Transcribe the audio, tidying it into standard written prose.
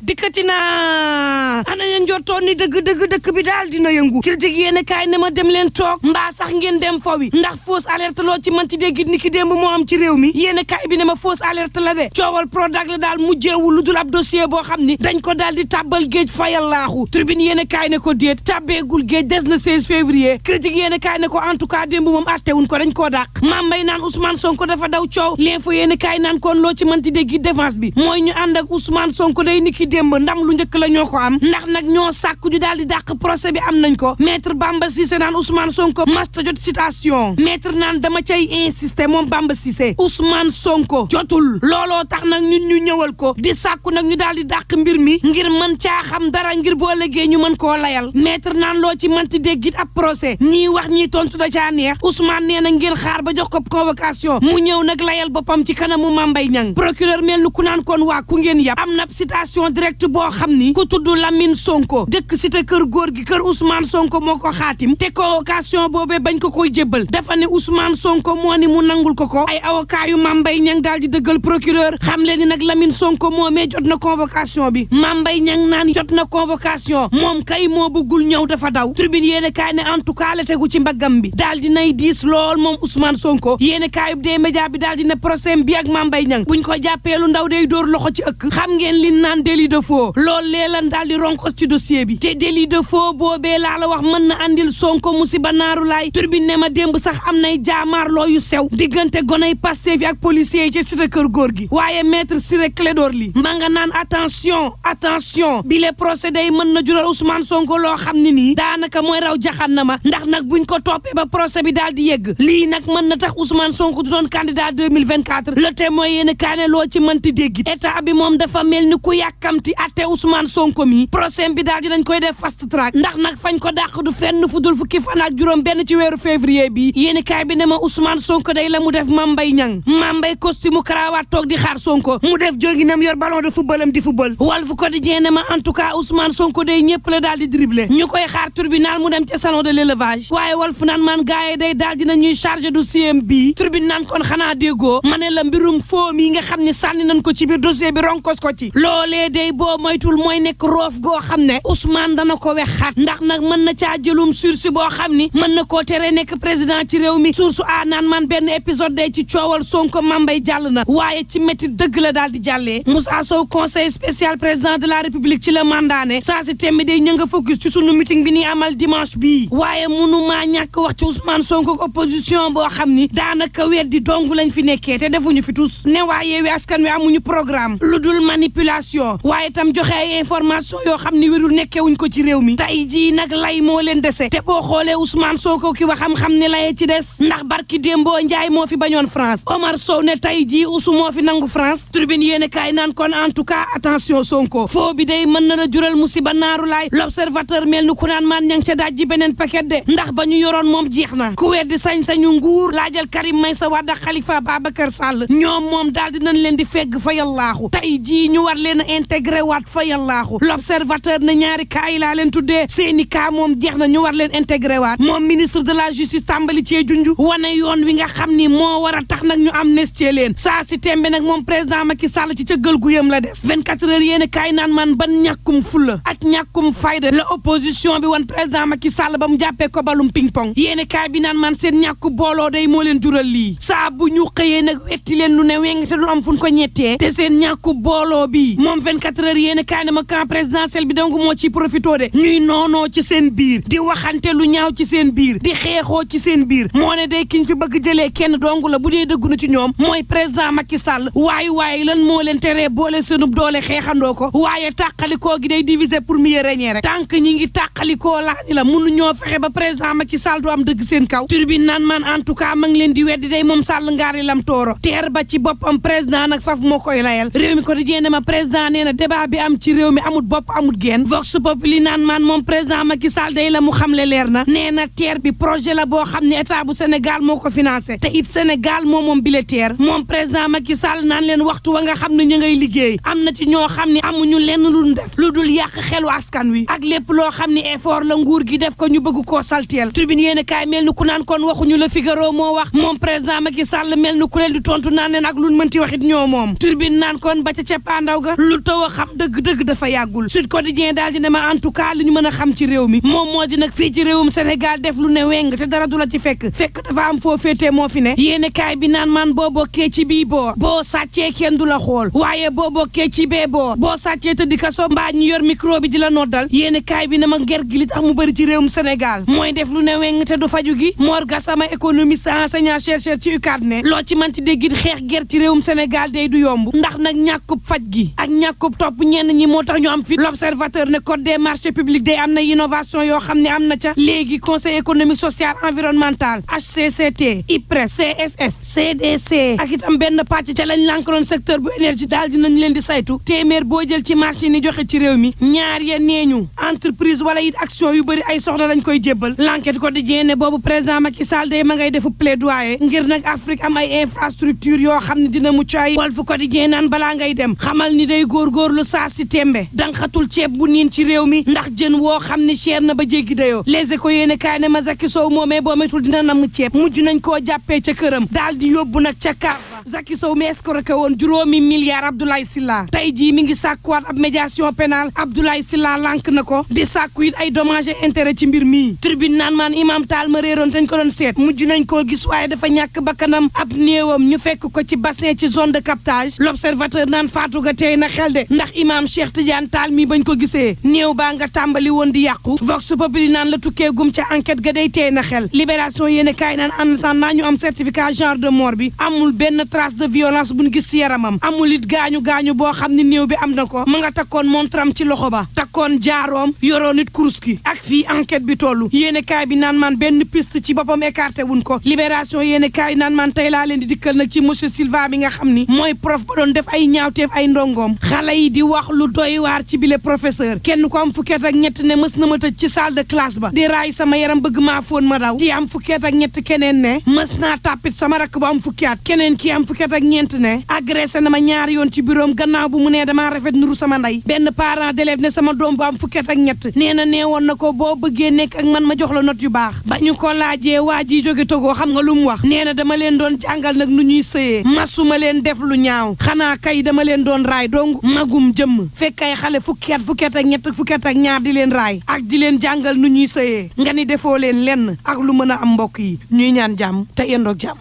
dikkati naa ana ñu njortoon ni dëgg bi daal dina yëngu critique yéene kaay ne ma dem leen toog mbaa sax ngeen dem fawi ndax fausse alerte loo ci manti dégg ni ki démb moo am ci réew mi yéene kaay bi ne ma fausse alerte la de coowal Prodac la daal mujjeewu lu dul ab dossier boo xam ni dañ ko daal di tàbbal géej fayal laaxu tribune yéene kaay ne ko déet tàbbeegul géej des na 16 février critique yéene kaay ne ko en tout cas démb moom attewuñ ko dañ koo dàq Mame Mbaye naan Ousmane Sonko dafa daw coow l'info yéene kaay naan kon loo ci manti dégg défense bi mooy ñu ànd ak Ousmane Sonko day ni ki démb ndam lu njëkk la ñoo ko am ndax nag ñoo sàkku ñu daal di dàq procès bi am nañ ko maître Bamba Cissé naan Ousmane Sonko masta jot citation maître naan dama cay insister moom Bamba Cissé Ousmane Sonko jotul looloo tax nag ñun ñu ñëwal ko di sàkku nag ñu daal di dàq mbir mi ngir mën caa xam dara ngir boo ëllëgee ñu mën koo layal maître naan loo ci mënti déggit ab procès ñii wax ñii tontu da caa neex Ousmane nee na ngeen xaar ba jox ko convocation mu ñëw nag layal boppam ci kanamu Mame Mbaye Niang procureur mel ni ku naan kon waa ku ngeen yàpp am na citation directe boo xam ni ku tudd Lamine Sonko dëkk cité kër góor gi kër Ousmane Sonko moo ko xaatim te convocation boobee bañ ko koy jébbal dafa ne Ousmane Sonko moo ni mu nangul ko ay avocat yu Mame Mbaye Niang daal di dëggal procureur xam leen ni nag Lamine Sonko moomee jot na convocation bi Mame Mbaye Niang naan jot na convocation moom kay moo bëggul ñëw dafa daw tribune yéene kaay ne en tout cas la tegu ci mbaggam bi daal di nay diis lool moom Ousmane Sonko yéene kaay bi dee média bi daal di ne procès bi ak Mame Mbaye Niang buñ ko jàppee lu ndaw day dóor loxo ci ëkk xam ngeen li naan délit de faux loolu lee lan daal di ronkos ci dossier bi te délit de faux boobee laa la wax mën na andil Sonko musiba naaru laay turbine ne ma démb sax am nay jaamaarloo yu sew diggante gonay Pastef yi ak policiers yi ci cité kër góor gi waaye maître Ciré Clédor Ly ma nga naan attention bi le procédé yi mën na jural Ousmane Sonko loo xam ne nii daanaka mooy raw jaxannama ndax nag buñ ko toppee ba procès bi daal di yegg lii nag mën na tax Ousmane Sonko du doon candidat 2024 le témoin yéen kaane loo ci mënti dégg état bi moom dafa mel ni ku yàkkamti atte Ousmane Sonko mi procès bi daal di nañ koy def fast track ndax nag fañ ko dàq du fenn fu dul fukki fan ak juróom benn ci weeru février bi yéen kaay bi ne ma Ousmane Sonko day la mu def Mame Mbaye Niang Mame Mbaye costume cravate toog di xaar Sonko mu def joginam yor ballon de footballam di football Walf Quotidien ne ma en tout cas Ousmane Sonko day ñëpp la daal di dribblé ñu koy xaar tribunal mu dem ca salon de l'élevage waaye Walf naan man gaaye day daal dina ñuy chargé du CMB tribunal naan kon xanaa déggoo ma ne la mbirum foo mi nga xam ne sànni nañ ko ci biir dossier bi ronkos ko ci loolee day boo moytul mooy nekk roof goo xam ne Ousmane dana ko wexaat ndax nag mën na caa jëlum sursi boo xam ni mën na koo tere nekk président ci réew mi source a naan man benn épisode day ci coowal Sonko Mame Mbaye jàll na waaye ci métti dëgg la daal di jàllee Moussa Sow conseil spécial président de la république ci la mandaane saa si tembi day ña nga focus ci sunu meeting bi ni amal dimanche bii waaye mënumaa ñàkk wax ci Ousmane Sonko opposition boo xam ni daanaka weddi dong lañ fi nekkee te defuñu fi tus ne waa Yewwi Askan Wi amuñu programme lu dul manipulation waaye tam joxe ay information yoo xam ni wérul nekkewuñ ko ci réew mi tey jii nag lay moo leen dese te boo xoolee Ousmane Sonko ki waxam xam ne layee ci des ndax barki Dembo Njaay moo fi bañoon France Omar Sow ne tey jii Ousou moo fi nangu France tribune yéen kaay naan kon en tout cas attention Sonko foo bi day mën na la jural musiba naaru laay l'observateur mel ni ku naan maan ñang ca daaj ji beneen paquet de ndax ba ñu yoroon moom jeex na ku weddi sañ-sañu nguur laajal Karim Meïssa Wade ak Khalifa Babacar Sall ñoom moom daal dinañ leen di fegg fa yallaaxu tey jii ñu war leen a intégré waat fa yallaaxu l'observateur ne ñaari kaa yi laa leen tuddee seeni kaa moom jeex na ñu war leen intégré waat moom ministre de la justice tàmbali cee junju wane yoon wi nga xam ni moo war a tax nag ñu amnistie leen saa si tembe nag moom président Macky Sall ci cëggal gu yëm la des 24 heures yéen kaay naan man ban ñàkkum fulla ak ñàkkum fayda la opposition bi wan président Macky Sall ba mu jàppee ko balum ping pong yéen kaay bi naan man seen ñàkku booloo day moo leen jural lii saa bu ñu xëyee nag wetti leen lu ne weng te du am fu ñu ko ñettee te seen ñàkku booloo bi moom 24 heures yéen kaay na ma camp présidentiel bi donc moo ciy profito de ñuy noonoo ci seen biir di waxante lu ñaaw ci seen biir di xeexoo ci seen biir moo ne day kiñ fi bëgg jëlee kenn dong la bu dee dëggu na ci ñoom mooy président Macky Sall waaye lan moo leen teree boole seenub doole xeexandoo ko waaye tàqalikoo gi day diviser pour mieux régner rek tànk ñi ngi tàqalikoo laa ni la mënu ñoo fexe ba président Macky Sall du am dëgg seen kaw turbine naan man en tout cas ma ngi leen di weddi day moom Sall ngaari lam tooro teer ba ci boppam président nag faf moo koy layal réew mi ko di jéene ma président nee na débat bi am ci réew mi amut bopp amut genn vox populi naan man moom président Macky Sall day la mu xamle leer na nee na teer bi projet la boo xam ne état bu Sénégal moo ko financé te it Sénégal moom bile teer moom président Macky Sall naan leen waxtu wa nga xam ne ñu ngay liggéey am na ci ñoo xam ne amuñu lenn lu def lu dul yàq xelu askan wi ak lépp loo xam ne effort la nguur gi def ko ñu bëgg koo salteel tribune yéen kaay mel ni ku naan kon waxuñu la Figaro moo wax moom président Macky Sall mel ni ku leen di tontu naan leen ak luñ mënti waxit ñoo moom tribune naan kon ba ca cappaandaw ga lu taw xam dëgg-dëgg dafa yàggul Sud Quotidien daal di ne ma en tout cas li ñu mën a xam ci réew mi moom moo di nag fii ci réewum Sénégal def lu ne weng te dara du la ci fekk dafa am foo féetee moo fi ne yéene kaay bi naan man boo bokkee ci bii boor boo sàccee kenn du la xool waaye boo bokkee ci bee boor boo sàccee te di kaso mbaa ñu yor micro bi di la noddal yéene kaay bi na ma nger gi li tax mu bëri ci réewum Sénégal mooy def lu ne weng te du faju gi Mor Gassama économiste enseignant chercheur ci UCAD ne loo ci manti déggit xeex ger ci réewum Sénégal day du yomb ndax nag ñàkkub faj gi ak ñàkkub topp ñenn ñi moo tax ñu am fi l'observateur ne code des marchés publics day am na innovation yoo xam ne am na ca léegi conseil économique social environnemental HCCT IPRES CSS CDC ak itam benn pàcc ca lañ lànkaloon secteur bu énergie daal dinañ leen di saytu téeméer boo jël ci marché ni joxe ci réew mi ñaar ya neeñu entreprise wala it action yu bëri ay soxla lañ koy jébbal l'enquête quotidien ne boobu président Macky Sall day ma ngay defu plaidoyer ngir nag Afrique am ay infrastructure yoo xam ne dina mucc ay Walf Quotidien naan balaa ngay dem xamal ni day góorgóorlu saa si tembe danxatul ceeb bu niin ci réew mi ndax jën woo xam ne cher na ba jéggi dayoo Les Échos yéene kaay ne ma Zaki Sow moomee boo metul dina nam ceeb mujj nañ koo jàppee ca këram daal di yóbbu nag ca kaar ba Zaki Sow mi escroqué woon juróomi milliards Abdoulaye Sylla tey jii mi ngi sàkkuwaat ab médiation pénale Abdoulaye Sylla lànk na ko di sàkku it ay dommages et intérêts ci mbir mii tribune naan maan Imam Tall ma réeroon dañ ko doon seet mujj nañ koo gis waaye dafa ñàkk bakkanam ab néewam ñu fekk ko ci bassin ci zone de captage l'observateur naan faatu ga tey na xel de ndax Imam Cheikh Tidiane Tall mi bañ ko gisee néew baa nga tàmbali woon di yàqu Vox Populi naan la tukkee gum ca enquête ga day tey na xel libération yéene kaay naan en attendant ñu am certificat genre de mort bi amul benn trace de violence buñ gis ci yaramam amul it gaañu boo xam ne néew bi am na ko ma nga takkoon montram ci loxo ba takkoon jaaroom yoroon it kurus gi ak fii enquête bi tollu yéene kaay bi naan man benn piste ci boppam écarté wuñ ko libération yéene kaay naan man tey laa leen di dikkal nag ci monsieur Silva bi nga xam ni mooy prof ba doon def ay ñaawteef ay ndongoom xale yi di wax lu doy waar ci bile professeur kenn ko am fukkeet ak ñett ne mës na ma tëj ci salle de classe ba di raay sama yaram bëgg maa foon ma daw ki am fukkeet ak ñett keneen ne mës naa tàppit sama rakk bu am fukkeet keneen ki am fukkeet ak ñeent ne agressé na ma ñaari yoon ci bureau gannaaw bu mu nee damaa rafet nuru sama ndey benn parent d'élève ne sama doom bu am fukkeet ak ñett nee na neewoon na ko boo bëggee nekk ak man ma jox la note yu baax ba ñu ko laajee waa ji jóge Togo xam nga lu mu wax nee na dama leen doon jàngal nag nu ñuy sëyee masuma leen def lu ñaaw xanaa kay dama leen doon raay dong magum jëmm fekk ay xale fukkeet ak ñett fukkeet ak ñaar di leen raay ak di leen jàngal nu ñuy sëyee nga ni defoo leen lenn ak lu mën a am mbokk yi ñuy ñaan jàmm te yendoog jàmm